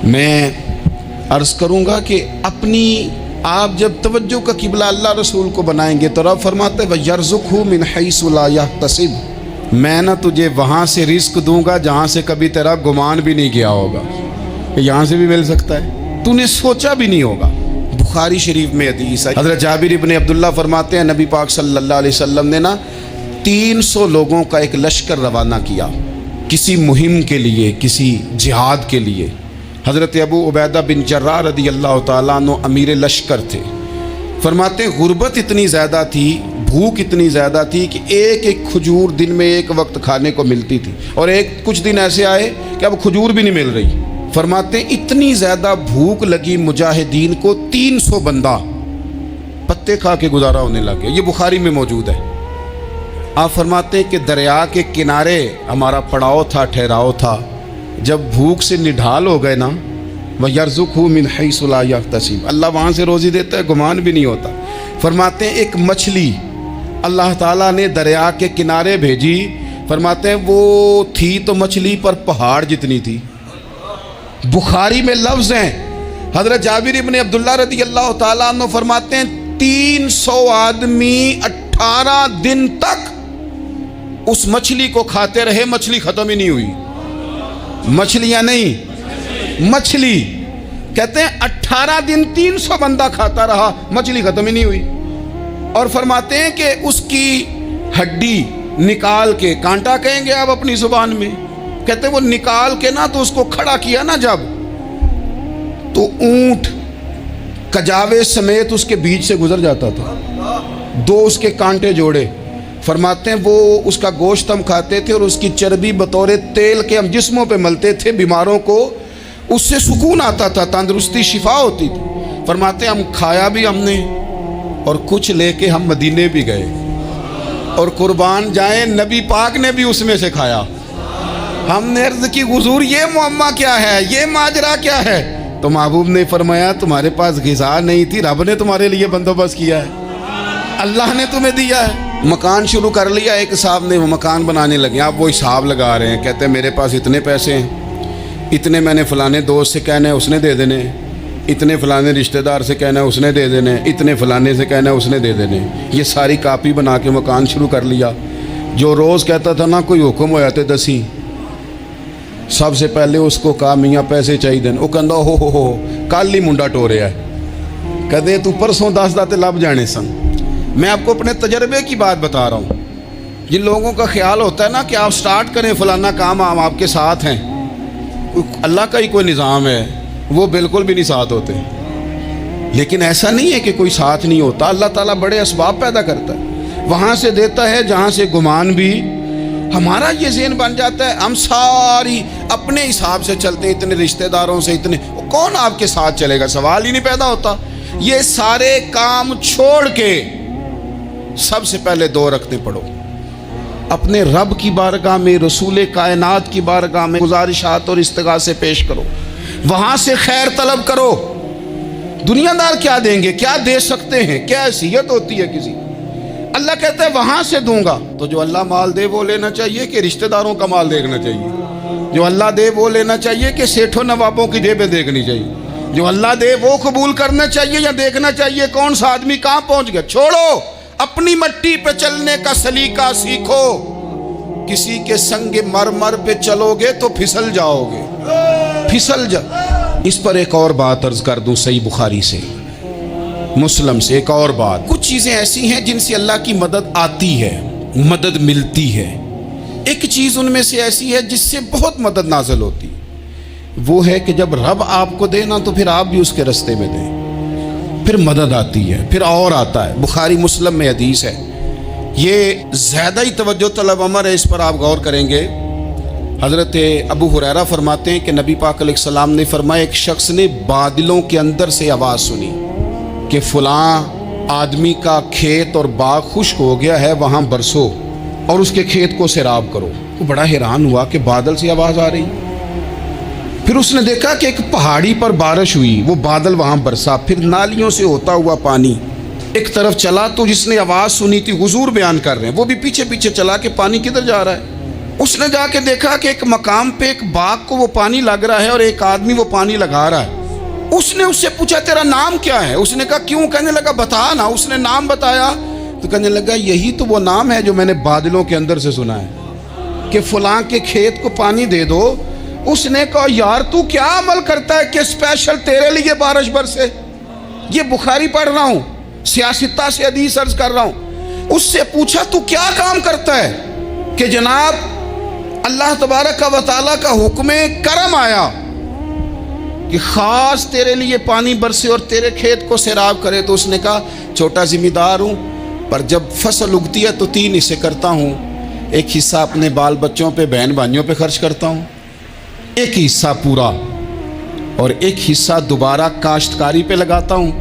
میں عرض کروں کہ اپنی آپ جب توجہ کا قبلہ اللہ رسول کو بنائیں گے تو رب فرماتے ہیں وَيَرْزُقْهُ مِنْ حَيْثُ لَا يَحْتَسِبُ، میں نہ تجھے وہاں سے رزق دوں گا جہاں سے کبھی تیرا گمان بھی نہیں کیا ہوگا، یہاں سے بھی مل سکتا ہے، تو نے سوچا بھی نہیں ہوگا۔ بخاری شریف میں حدیث ہے، حضرت جابر ابن عبداللہ فرماتے ہیں نبی پاک صلی اللہ علیہ وسلم نے 300 لوگوں کا ایک لشکر روانہ کیا کسی مہم کے لیے، کسی جہاد کے لیے۔ حضرت ابو عبیدہ بن جراح رضی اللہ تعالیٰ عنہ امیر لشکر تھے۔ فرماتے ہیں غربت اتنی زیادہ تھی، بھوک اتنی زیادہ تھی کہ ایک ایک کھجور دن میں ایک وقت کھانے کو ملتی تھی، اور کچھ دن ایسے آئے کہ اب کھجور بھی نہیں مل رہی۔ فرماتے ہیں اتنی زیادہ بھوک لگی مجاہدین کو، 300 بندہ پتے کھا کے گزارا ہونے لگے۔ یہ بخاری میں موجود ہے۔ آپ فرماتے ہیں کہ دریا کے کنارے ہمارا پڑاؤ تھا، ٹھہراؤ تھا، جب بھوک سے نڈھال ہو گئے نا، وَيَرْزُقْهُ مِنْ حَيْثُ لَا يَحْتَسِبُ، اللہ وہاں سے روزی دیتا ہے، گمان بھی نہیں ہوتا۔ فرماتے ہیں ایک مچھلی اللہ تعالیٰ نے دریا کے کنارے بھیجی، فرماتے ہیں وہ تھی تو مچھلی پر پہاڑ جتنی تھی۔ بخاری میں لفظ ہیں، حضرت جابر ابن عبداللہ رضی اللہ تعالیٰ عنہ فرماتے ہیں 300 آدمی 18 دن تک اس مچھلی کو کھاتے رہے، مچھلی ختم ہی نہیں ہوئی۔ مچھلیاں نہیں، مچھلی کہتے ہیں 18 دن 300 بندہ کھاتا رہا، مچھلی ختم ہی نہیں ہوئی۔ اور فرماتے ہیں کہ اس کی ہڈی نکال کے، کانٹا کہیں گے آپ اپنی زبان میں، کہتے ہیں وہ نکال کے نا تو اس کو کھڑا کیا نا جب، تو اونٹ کجاوے سمیت اس کے بیچ سے گزر جاتا تھا، 2 اس کے کانٹے جوڑے۔ فرماتے ہیں وہ اس کا گوشت ہم کھاتے تھے اور اس کی چربی بطور تیل کے ہم جسموں پہ ملتے تھے، بیماروں کو اس سے سکون آتا تھا، تندرستی شفا ہوتی تھی۔ فرماتے ہیں ہم کھایا بھی ہم نے، اور کچھ لے کے ہم مدینے بھی گئے، اور قربان جائیں نبی پاک نے بھی اس میں سے کھایا۔ ہم نے عرض کی حضور یہ معمہ کیا ہے، یہ ماجرا کیا ہے؟ تو محبوب نے فرمایا تمہارے پاس غذا نہیں تھی، رب نے تمہارے لیے بندوبست کیا ہے، اللہ نے تمہیں دیا ہے۔ مکان شروع کر لیا، ایک صاحب نے وہ مکان بنانے لگے، آپ وہ حساب لگا رہے ہیں، کہتے ہیں میرے پاس اتنے پیسے ہیں، اتنے میں نے فلانے دوست سے کہنا ہے اس نے دے دینے، اتنے فلانے رشتہ دار سے کہنا ہے اس نے دے دینے، اتنے فلانے سے کہنا ہے اس نے دے دینے۔ یہ ساری کاپی بنا کے مکان شروع کر لیا۔ جو روز کہتا تھا نا کوئی حکم ہو جاتے دسی، سب سے پہلے اس کو کہا میاں پیسے چاہیے دین، وہ کہندا ہو کل ہی منڈا ٹوریا ہے، کہتے تو پرسوں 10 داتے لب جانے سن۔ میں آپ کو اپنے تجربے کی بات بتا رہا ہوں۔ جن لوگوں کا خیال ہوتا ہے نا کہ آپ سٹارٹ کریں فلانا کام، ہم آپ کے ساتھ ہیں، اللہ کا ہی کوئی نظام ہے، وہ بالکل بھی نہیں ساتھ ہوتے۔ لیکن ایسا نہیں ہے کہ کوئی ساتھ نہیں ہوتا، اللہ تعالیٰ بڑے اسباب پیدا کرتا ہے، وہاں سے دیتا ہے جہاں سے گمان بھی۔ ہمارا یہ ذہن بن جاتا ہے ہم ساری اپنے حساب سے چلتے ہیں، اتنے رشتہ داروں سے، اتنے، کون آپ کے ساتھ چلے گا؟ سوال ہی نہیں پیدا ہوتا۔ یہ سارے کام چھوڑ کے سب سے پہلے 2 رکعتیں پڑھو، اپنے رب کی بارگاہ میں، رسول کائنات کی بارگاہ میں گزارشات اور استغاثے پیش کرو، وہاں سے خیر طلب کرو۔ دنیا دار کیا دیں گے، کیا دے سکتے ہیں، کیا حیثیت ہوتی ہے کسی؟ اللہ کہتا ہے وہاں سے دوں گا۔ تو جو اللہ مال دے وہ لینا چاہیے کہ رشتہ داروں کا مال دیکھنا چاہیے؟ جو اللہ دے وہ لینا چاہیے کہ سیٹھوں نوابوں کی جیبیں دیکھنی چاہیے؟ جو اللہ دے وہ قبول کرنا چاہیے یا دیکھنا چاہیے کون سا آدمی کہاں پہنچ گیا؟ چھوڑو، اپنی مٹی پہ چلنے کا سلیقہ سیکھو۔ کسی کے سنگ مرمر پہ چلو گے تو پھسل جاؤ گے، پھسل جا۔ اس پر ایک اور بات عرض کر دوں، صحیح بخاری سے، مسلم سے ایک اور بات۔ کچھ چیزیں ایسی ہیں جن سے اللہ کی مدد آتی ہے، مدد ملتی ہے۔ ایک چیز ان میں سے ایسی ہے جس سے بہت مدد نازل ہوتی، وہ ہے کہ جب رب آپ کو دے نا تو پھر آپ بھی اس کے رستے میں دیں، پھر مدد آتی ہے، پھر اور آتا ہے۔ بخاری مسلم میں حدیث ہے، یہ زیادہ ہی توجہ طلب امر ہے، اس پر آپ غور کریں گے۔ حضرت ابو ہریرہ فرماتے ہیں کہ نبی پاک علیہ السلام نے فرمایا ایک شخص نے بادلوں کے اندر سے آواز سنی کہ فلاں آدمی کا کھیت اور باغ خشک ہو گیا ہے، وہاں برسو اور اس کے کھیت کو سیراب کرو۔ وہ بڑا حیران ہوا کہ بادل سے آواز آ رہی۔ پھر اس نے دیکھا کہ ایک پہاڑی پر بارش ہوئی، وہ بادل وہاں برسا، پھر نالیوں سے ہوتا ہوا پانی ایک طرف چلا، تو جس نے آواز سنی تھی، حضور بیان کر رہے ہیں، وہ بھی پیچھے پیچھے چلا کہ پانی کدھر جا رہا ہے؟ اس نے جا کے دیکھا کہ ایک مقام پہ ایک باغ کو وہ پانی لگ رہا ہے اور ایک آدمی وہ پانی لگا رہا ہے۔ اس نے اس سے پوچھا تیرا نام کیا ہے؟ اس نے کہا کیوں؟ کہنے لگا بتا نا۔ اس نے نام بتایا تو کہنے لگا یہی تو وہ نام ہے جو میں نے بادلوں کے اندر سے سنا ہے کہ فلاں کے کھیت کو پانی دے دو۔ اس نے کہا یار تو کیا عمل کرتا ہے کہ اسپیشل تیرے لیے بارش برسے؟ یہ بخاری پڑھ رہا ہوں، سیاستہ سے حدیث عرض کر رہا ہوں۔ اس سے پوچھا تو کیا کام کرتا ہے کہ جناب اللہ تبارک و تعالیٰ کا حکم کرم آیا کہ خاص تیرے لیے پانی برسے اور تیرے کھیت کو سیراب کرے؟ تو اس نے کہا چھوٹا ذمہ دار ہوں، پر جب فصل اگتی ہے تو 3 حصے کرتا ہوں۔ ایک حصہ اپنے بال بچوں پہ، بہن بھائیوں پہ خرچ کرتا ہوں، ایک حصہ پورا، اور ایک حصہ دوبارہ کاشتکاری پہ لگاتا ہوں،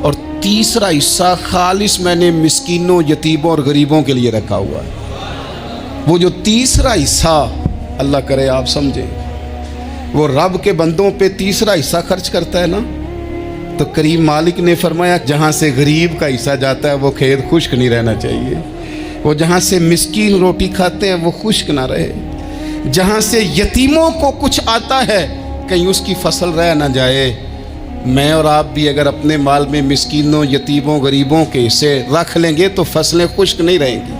اور تیسرا حصہ خالص میں نے مسکینوں، یتیموں اور غریبوں کے لیے رکھا ہوا ہے۔ وہ جو تیسرا حصہ اللہ کرے آپ سمجھیں، وہ رب کے بندوں پہ تیسرا حصہ خرچ کرتا ہے نا، تو کریم مالک نے فرمایا جہاں سے غریب کا حصہ جاتا ہے وہ کھیت خشک نہیں رہنا چاہیے، وہ جہاں سے مسکین روٹی کھاتے ہیں وہ خشک نہ رہے، جہاں سے یتیموں کو کچھ آتا ہے کہیں اس کی فصل رہ نہ جائے۔ میں اور آپ بھی اگر اپنے مال میں مسکینوں، یتیموں، غریبوں کے حصے رکھ لیں گے تو فصلیں خشک نہیں رہیں گی،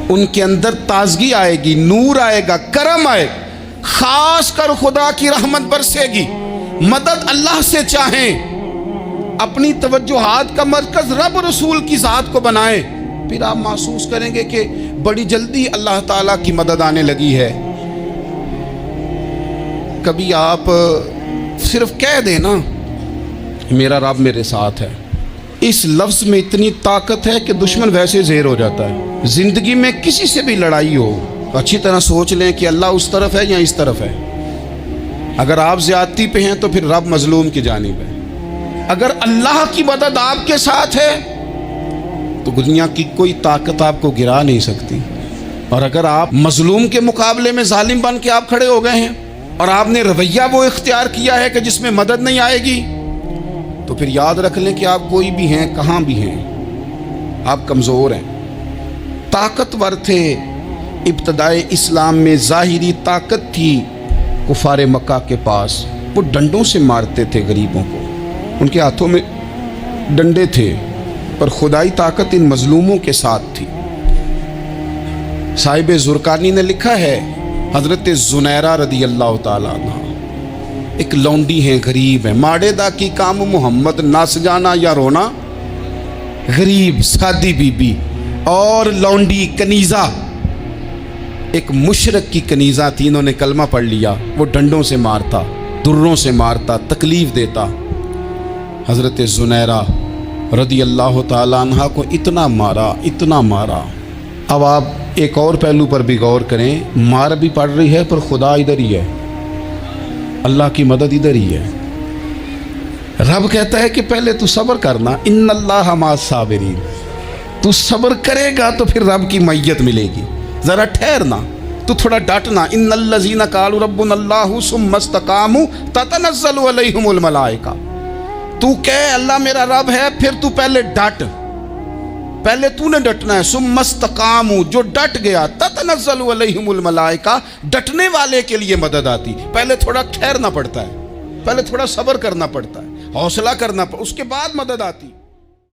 ان کے اندر تازگی آئے گی، نور آئے گا، کرم آئے گا، خاص کر خدا کی رحمت برسے گی۔ مدد اللہ سے چاہیں، اپنی توجہات کا مرکز رب رسول کی ذات کو بنائیں، پھر آپ محسوس کریں گے کہ بڑی جلدی اللہ تعالیٰ کی مدد آنے لگی ہے۔ کبھی آپ صرف کہہ دیں نا میرا رب میرے ساتھ ہے، اس لفظ میں اتنی طاقت ہے کہ دشمن ویسے زیر ہو جاتا ہے۔ زندگی میں کسی سے بھی لڑائی ہو، اچھی طرح سوچ لیں کہ اللہ اس طرف ہے یا اس طرف ہے۔ اگر آپ زیادتی پہ ہیں تو پھر رب مظلوم کی جانب ہے۔ اگر اللہ کی مدد آپ کے ساتھ ہے تو دنیا کی کوئی طاقت آپ کو گرا نہیں سکتی، اور اگر آپ مظلوم کے مقابلے میں ظالم بن کے آپ کھڑے ہو گئے ہیں اور آپ نے رویہ وہ اختیار کیا ہے کہ جس میں مدد نہیں آئے گی، تو پھر یاد رکھ لیں کہ آپ کوئی بھی ہیں، کہاں بھی ہیں، آپ کمزور ہیں۔ طاقتور تھے ابتدائے اسلام میں، ظاہری طاقت تھی کفار مکہ کے پاس، وہ ڈنڈوں سے مارتے تھے غریبوں کو، ان کے ہاتھوں میں ڈنڈے تھے، پر خدائی طاقت ان مظلوموں کے ساتھ تھی۔ صاحب زرقانی نے لکھا ہے حضرت زنیرہ رضی اللہ تعالیٰ عنہ ایک لونڈی ہیں، غریب ہیں، ماڑے دا کی کام محمد نس جانا یا رونا، غریب سادی بی بی اور لونڈی کنیزہ، ایک مشرک کی کنیزہ تھی، انہوں نے کلمہ پڑھ لیا، وہ ڈنڈوں سے مارتا، دروں سے مارتا، تکلیف دیتا۔ حضرت زنیرہ رضی اللہ تعالیٰ عنہ کو اتنا مارا، اتنا مارا۔ اب آپ ایک اور پہلو پر بھی غور کریں، مار بھی پڑ رہی ہے پر خدا ادھر ہی ہے، اللہ کی مدد ادھر ہی ہے۔ رب کہتا ہے کہ پہلے تو صبر کرنا، ان اللہ مع الصابرین، تو صبر کرے گا تو پھر رب کی معیت ملے گی، ذرا ٹھہرنا، تو تھوڑا ڈٹنا۔ ان الذین قالوا ربنا اللہ ثم استقاموا تتنزل علیہم الملائکہ، تو کہے اللہ میرا رب ہے، پھر تو پہلے ڈٹ، پہلے تو نے ڈٹنا ہے۔ ثم استقاموا، جو ڈٹ گیا، تتنزل علیہم الملائکہ، ڈٹنے والے کے لیے مدد آتی، پہلے تھوڑا ٹھہرنا پڑتا ہے، پہلے تھوڑا صبر کرنا پڑتا ہے، حوصلہ کرنا پڑتا، اس کے بعد مدد آتی۔